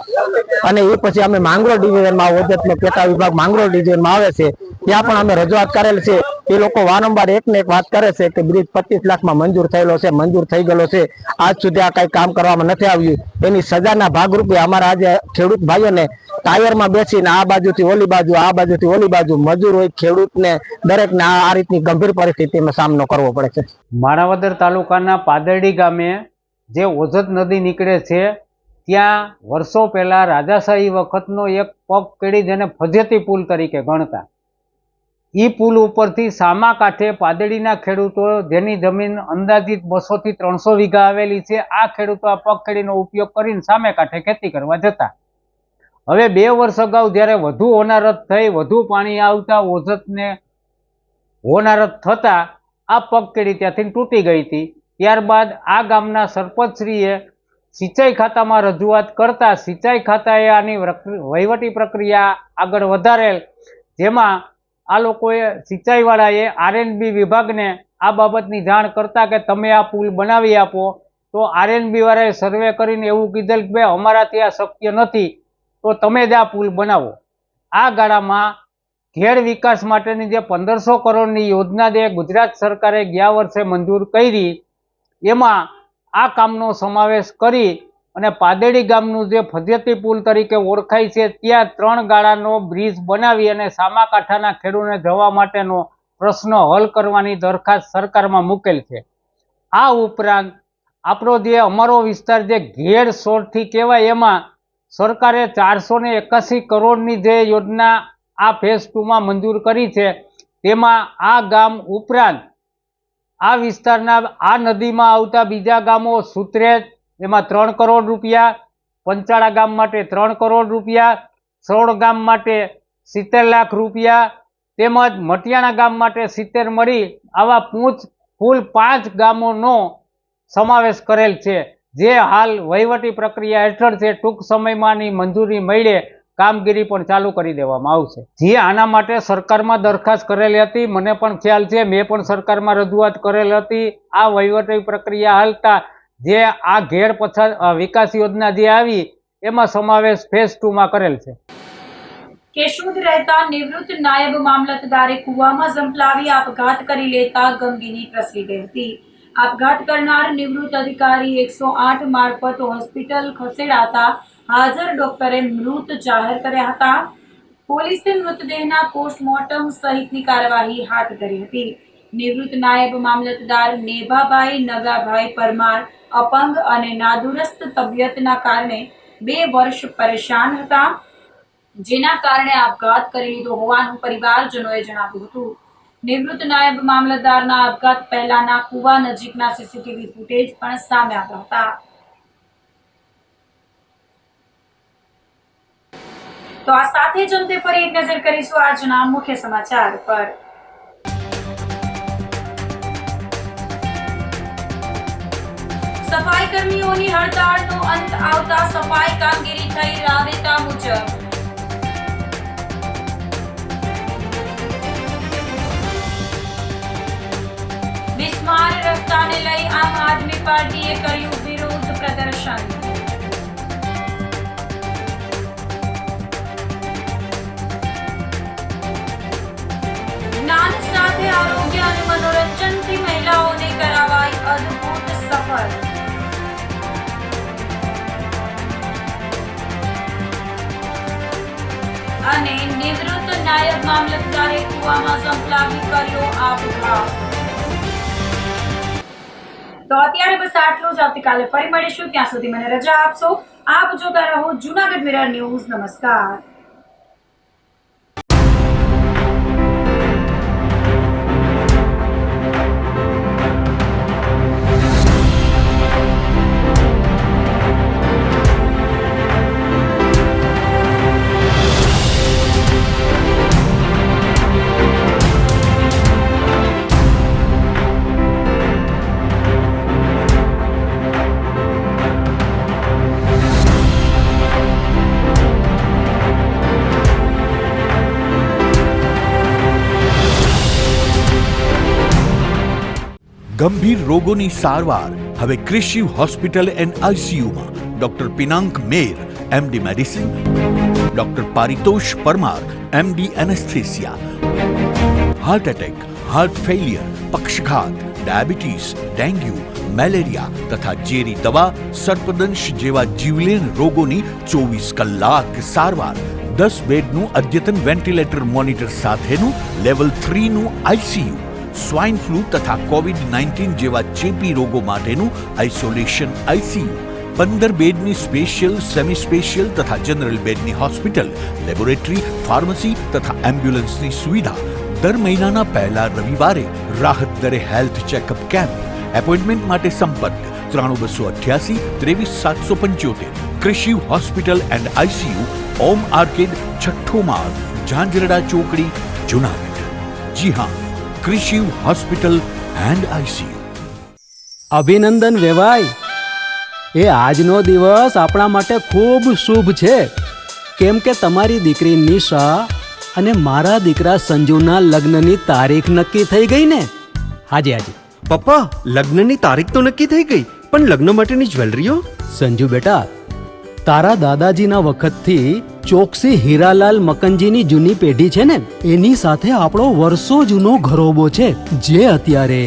અને એ પછી અમે માંગરોળ ડિવિઝનમાં, ઓજતનો પેટા વિભાગ માંગરોળ ડિવિઝનમાં આવે છે, ત્યાં પણ અમે રજૂઆત કરેલ છે. એ લોકો વારંવાર એકને એક વાત કરે છે કે બ્રિજ 25 લાખમાં મંજૂર થયેલો છે, મંજૂર થઈ ગયેલો છે. આજ સુધી આ કઈ કામ કરવામાં નથી આવ્યું. એની સજાના ભાગરૂપે અમારા આજે ખેડૂત ભાઈઓને ટાયરમાં બેસીને આ બાજુથી ઓલી બાજુ, આ બાજુથી ઓલી બાજુ, મજૂર હોય, ખેડૂતને દરેકને આ રીતની ગંભીર પરિસ્થિતિનો સામનો કરવો પડે છે. માણાવદર તાલુકાના પાદરડી ગામે જે ઓજત નદી નીકળે છે ત્યાં વર્ષો પહેલા રાજાશાહી વખતનો એક પગ કેડી જેને ફજેતી પુલ તરીકે ગણતા, એ પુલ ઉપરથી સામા કાંઠે પાદરડીના ખેડૂતો જેની જમીન અંદાજિત 200 થી 300 વીઘા આવેલી છે, આ ખેડૂતો આ પગ કેડીનો ઉપયોગ કરીને સામે કાંઠે ખેતી કરવા જતા. હવે 2 વર્ષ અગાઉ જ્યારે વધુ હોનારત થઈ, વધુ પાણી આવતા ઓજતને હોનારત થતા આ પગકેડી ત્યાંથી તૂટી ગઈ હતી. ત્યારબાદ આ ગામના સરપંચશ્રીએ સિંચાઈ ખાતામાં રજૂઆત કરતા સિંચાઈ ખાતાએ આની વહીવટી પ્રક્રિયા આગળ વધારેલ, જેમાં આ લોકોએ સિંચાઈવાળાએ આરએનબી વિભાગને આ બાબતની જાણ કરતા કે તમે આ પુલ બનાવી આપો. તો આરએનબી વાળાએ સર્વે કરીને એવું કીધેલ કે ભાઈ અમારાથી આ શક્ય નથી, તો તમે જ આ પુલ બનાવો. આ ગાળામાં ખેડ વિકાસ માટેની જે 1500 કરોડની યોજના જે ગુજરાત સરકારે ગયા વર્ષે મંજૂર કરી, એમાં આ કામનો સમાવેશ કરી અને પાદરડી ગામનું જે ફજેતી પુલ તરીકે ઓળખાય છે ત્યાં 3 ગાળાનો બ્રિજ બનાવી અને સામા કાંઠાના ખેડૂતોને જવા માટેનો પ્રશ્ન હલ કરવાની દરખાસ્ત સરકારમાં મૂકેલ છે. આ ઉપરાંત આપણો જે અમારો વિસ્તાર જે ઘેડ સોરઠી કહેવાય, એમાં સરકારે 481 કરોડની જે યોજના આ ફેઝ 2માં મંજૂર કરી છે, તેમાં આ ગામ ઉપરાંત આ વિસ્તારના આ નદીમાં આવતા બીજા ગામો સુત્રેજ, એમાં 3 કરોડ રૂપિયા, પંચાળા ગામ માટે 3 કરોડ રૂપિયા, સરોડ ગામ માટે 70 લાખ રૂપિયા, તેમજ મટિયાણા ગામ માટે 70 મળી આવા કુલ 5 ગામોનો સમાવેશ કરેલ છે, જે હાલ વહીવટી પ્રક્રિયા હેઠળ છે. ટૂંક સમયમાંની મંજૂરી મળે કામગીરી પણ ચાલુ કરી દેવામાં આવશે. જે આના માટે સરકારમાં દરખાસ્ત કરેલી હતી, મને પણ ખ્યાલ છે, મેં પણ સરકારમાં રજૂઆત કરેલ હતી. આ વહીવટી પ્રક્રિયા હાલતા જે આ ઘેડ પછાત વિકાસ યોજના જે આવી એમાં સમાવેશ ફેઝ 2માં કરેલ છે. કેશોદ રહેતા નિવૃત્ત નાયબ મામલતદારે કુવામાં ઝંપલાવી આપઘાત કરી લેતા ગમગીની પ્રસરી ગઈ હતી. આપઘાત કરનાર નિવૃત્ત અધિકારી 108 મારફત હોસ્પિટલ ખસેડાતા હાજર ડોક્ટરે મૃત જાહેર કર્યા હતા. પોલીસે મૃતદેહના પોસ્ટમોર્ટમ સહિતની કાર્યવાહી હાથ ધરી હતી. નિવૃત્ત નાયબ મામલતદાર નેભાભાઈ નગાભાઈ પરમાર અપંગ અને નાદુરસ્ત તબિયતના કારણે 2 વર્ષ પરેશાન હતા, જેના કારણે આપઘાત કરી લીધો હોવાનું પરિવારજનોએ જણાવ્યું હતું. નિવૃત્ત નાયબ મામલતદારના આપઘાત પહેલાના કુવા નજીકના સીસીટીવી ફૂટેજ પણ સામે આવ્યા હતા. તો આ સાથે જ અંતે ફરી એક નજર કરીશું આજના મુખ્ય સમાચાર પર. સફાઈ કર્મીઓની હડતાળનો અંત આવતા સફાઈ કામગીરી થઈ રાબેતા મુજબ. બિસ્માર રસ્તાને લઈ આમ આદમી પાર્ટીએ કર્યું વિરોધ પ્રદર્શન. જ્ઞાન સાથે આરોગ્ય અને મનોરંજનથી મહિલાઓને કરાવાઈ અદ્ભુત સફર. અને નિવૃત્ત નાયબ મામલતદારે કુવામાં ઝંપલાવી કર્યો આપઘાત. તો અત્યારે બસ આટલું જ. આવતીકાલે ફરી મળીશું, ત્યાં સુધી મને રજા આપશો. આપ જોતા રહો જૂનાગઢ મિરર ન્યૂઝ. નમસ્કાર. ગંભીર રોગોની સારવાર હવે ક્રિશિવ હોસ્પિટલ એન્ડ આઈસીયુમાં doctor Pinank Mer MD medicine, doctor Paritosh Parmar MD anaesthesia, heart attack, heart failure, પક્ષઘાત, ડાયાબિટીસ, ડેન્ગ્યુ, મેલેરિયા તથા ઝેરી દવા, સર્પદંશ જેવા જીવલેણ રોગોની 24 કલાક સારવાર, 10 બેડનું અદ્યતન વેન્ટિલેટર મોનિટર સાથેનું લેવલ 3નું આઈસીયુ, સ્વાઇન ફ્લૂ તથા કોવિડ-19 જેવા ચેપી રોગો માટેનું આઇસોલેશન આઈસીયુ, 15 બેડની સ્પેશિયલ, સેમી સ્પેશિયલ તથા જનરલ બેડની હોસ્પિટલ, લેબોરેટરી, ફાર્મસી તથા એમ્બ્યુલન્સની સુવિધા, દર મહિનાના પહેલા રવિવારે રાહત દરે હેલ્થ ચેકઅપ કેમ્પ. એપોઇન્ટમેન્ટ માટે સંપર્ક 9288 23775. Krishiv hospital and ICU, Om arcade, છઠ્ઠો માળ, ઝાંઝરડા ચોકડી, જુનાગઢ. જી હા, ક્રિશિવ હોસ્પિટલ એન્ડ આઈસીયુ. અભિનંદન વેવાય. એ આજનો દિવસ આપણા માટે ખૂબ શુભ છે, કેમ કે તમારી દીકરી નિશા અને મારા દીકરા સંજુના લગ્નની તારીખ નક્કી થઈ ગઈ ને. હાજી હાજી પપ્પા, લગ્નની તારીખ તો નક્કી થઈ ગઈ, પણ લગ્ન માટેની જ્વેલરીઓ? સંજુ બેટા, તારા દાદાજીના વખતથી ચોકસી હીરાલાલ મકનજીની જૂની પેઢી છે ને, એની સાથે આપણો વર્ષો જૂનો ઘરોબો છે, જે અત્યારે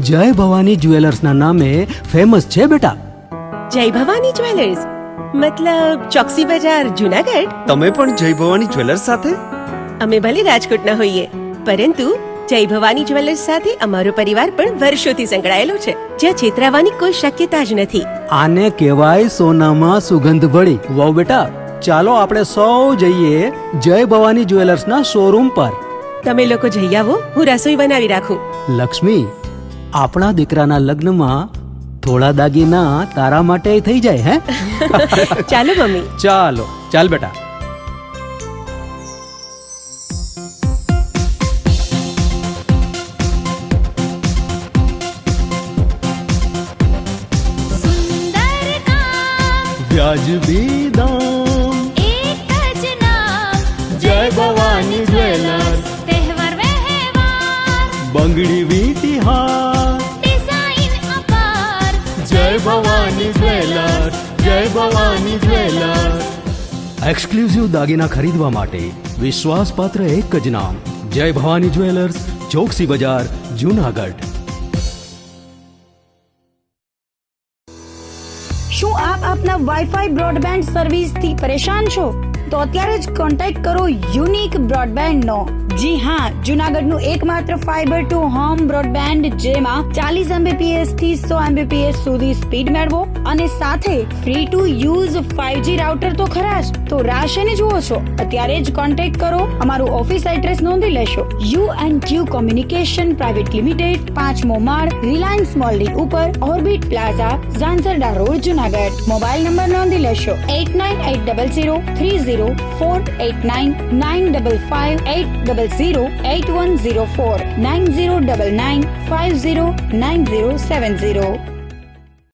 જય ભવાની જ્વેલર્સના નામે ફેમસ છે બેટા. જય ભવાની જ્વેલર્સ મતલબ ચોકસી બજાર, જુનાગઢ? તમે પણ જય ભવાની જ્વેલર્સ સાથે? અમે ભલે રાજકોટના હોઈએ, પરંતુ જય ભવાની જ્વેલર્સ સાથે અમારો પરિવાર પણ વર્ષોથી સંકળાયેલો છે, જ્યાં છેતરાવાની કોઈ શક્યતા જ નથી. આને કહેવાય સોનામાં સુગંધ ભળી. વાવ બેટા, ચાલો આપણે સૌ જઈએ જય ભવાની જ્વેલર્સના શોરૂમ પર. તમે લોકો જઈ આવો, હું રસોઈ બનાવી રાખું. લક્ષ્મી, આપણા દીકરાના લગ્નમાં થોડા દાગીના તારા માટે થઈ જાય. હે ચાલો મમ્મી. ચાલો ચાલ બેટા. વ્યાજબી દામ, એક જ નામ, જય ભવાની જ્વેલર્સ. તહેવાર વ્યવહાર, બંગડી વીટી હાર, ડિઝાઇન અપાર, જય ભવાની જ્વેલર્સ, જય ભવાની જ્વેલર્સ. એક્સક્લુઝિવ દાગીના ખરીદવા માટે વિશ્વાસપાત્ર એક જ નામ, જય ભવાની જ્વેલર્સ, ચોકસી બજાર, જુનાગઢ. શું આપ આપના વાઈફાઈ બ્રોડબેન્ડ સર્વિસથી પરેશાન છો? તો અત્યારે જ કોન્ટેક્ટ કરો યુનિક બ્રોડબેન્ડ નો. જી હા, જુનાગઢનું એકમાત્ર ફાઈબર ટુ હોમ બ્રોડબેન્ડ, જેમાં 40 Mbps થી 100 Mbps સુધી સ્પીડ મેળવો અને સાથે free to use 5G router તો ખરા જ. તો રાહ શેની જુઓ છો? અત્યારે જ કોન્ટેક્ટ કરો. અમારું ઓફિસ એડ્રેસ નોંધી લેશો. U&Q કોમ્યુનિકેશન પ્રાઇવેટ લિમિટેડ, 5મો માળ, રિલાયન્સ મોલની ઉપર, orbit plaza, Zanzarda road, Junagadh. Mobile number નોંધી લેશો 89800304899955800810049099509070.